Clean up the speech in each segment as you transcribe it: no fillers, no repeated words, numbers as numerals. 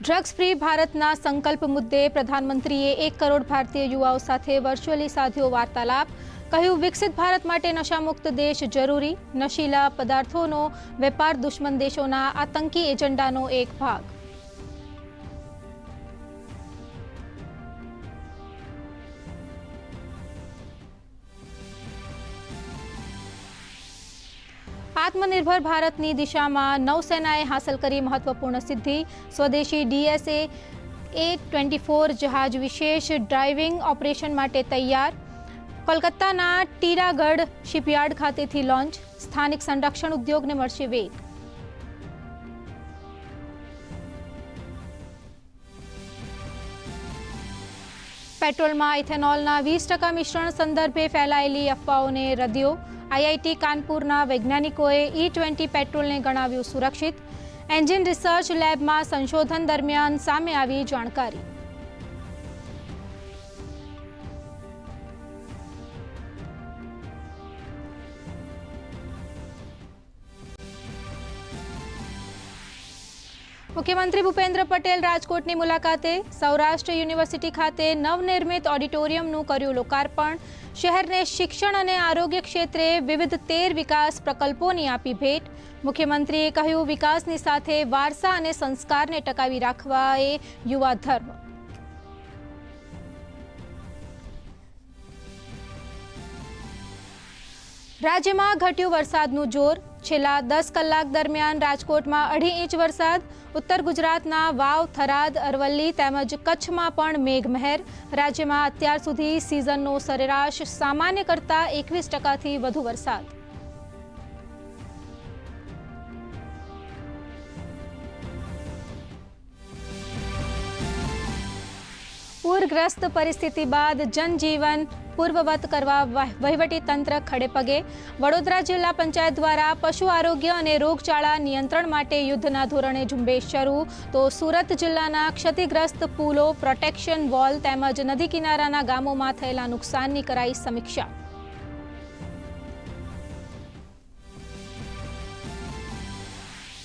Drugs free ભારતના સંકલ્પ મુદ્દે પ્રધાનમંત્રીએ 1 કરોડ ભારતીય યુવાઓ સાથે વર્ચ્યુઅલી સાધ્યો વાર્તાલાપ। કહ્યું, વિકસિત ભારત માટે નશામુક્ત દેશ જરૂરી। નશીલા પદાર્થોનો વેપાર દુશ્મન દેશોના આતંકી એજન્ડાનો એક ભાગ। आत्मनिर्भर भारतनी दिशा में नौसेनाए हासिल करी महत्वपूर्ण सिद्धि। स्वदेशी DSA A24 जहाज विशेष ड्राइविंग ऑपरेशन माटे तैयार। कोलकाताना टीरागढ़ शिपयार्ड खातेथी लॉन्च। स्थानिक संरक्षण उद्योग ने मळशे वेग। पेट्रोल में इथेनॉलना 20% मिश्रण संदर्भे फैलायेली अफवाओने रद्यो। IIT कानपुरना वैज्ञानिकोए E20 पेट्रोल ने गणाव्યું सुरक्षित। एंजिन रिसर्च लैब में संशोधन दरमियान सामे आवी जानकारी। मुख्यमंत्री भूपेन्द्र पटेल राजकोटनी मुलाकाते। सौराष्ट्र यूनिवर्सिटी खाते नवनिर्मित ऑडिटोरियमनुं कर्युं लोकार्पण। शहर ने शिक्षण और आरोग्य क्षेत्रे विविध 13 विकास प्रकल्पोनी आपी भेट। मुख्यमंत्रीए कह्युं, विकासनी साथे वारसा और संस्कार ने टकावी राखवा ए युवा धर्म। राज्य में घट्यु वरसादनुं जोर। छेल्ला 10 कलाक दरमियान राजकोट में 2.5 इंच वरसाद। उत्तर गुजरातना वाव, थराद, अरवल्ली तेमज कच्छ में पण मेघमहेर। राज्य में अत्यार सुधी सीजननो सरेराश सामान्य करता 21% थी वधु वरसाद। पूरग्रस्त परिस्थिति बाद जनजीवन पूर्ववत करवा वहीवटी तंत्र खड़े पगे। वडोदरा जिला पंचायत द्वारा पशु आरोग्य और रोगचाळा नियंत्रण माटे युद्धना धोरणे झुंबेश शरू। तो सूरत जिल्लाना क्षतिग्रस्त पुलो, प्रोटेक्शन वॉल तेमज नदी किनाराना गामोमां थयेला नुकसाननी कराई समीक्षा।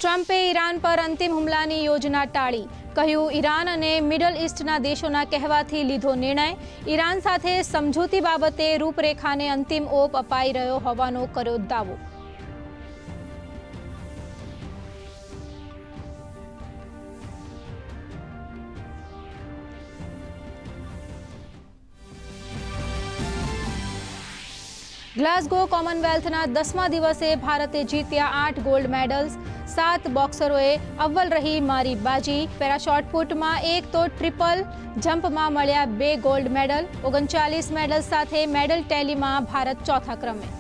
ट्रम्पे ईरान पर अंतिम हुमलानी योजना टाळी। કહ્યું, ઈરાન અને મિડલ ઈસ્ટના દેશોના કહેવાથી લીધો નિર્ણય। ઈરાન સાથે સમજૂતી બાબતે રૂપરેખાને અંતિમ ઓપ અપાઈ રહ્યો હોવાનો કર્યો દાવો। ગ્લાસગો કોમનવેલ્થના 10મા દિવસે ભારતે જીત્યા 8 ગોલ્ડ મેડલ્સ। 7 બોક્સરોએ અવ્વલ રહી મારી બાજી। પેરાશોટ में 1 तो ट्रिपल जम्प में मळ्या 2 गोल्ड मेडल। 39 मेडल साथे मेडल टेली में भारत चौथा क्रमे।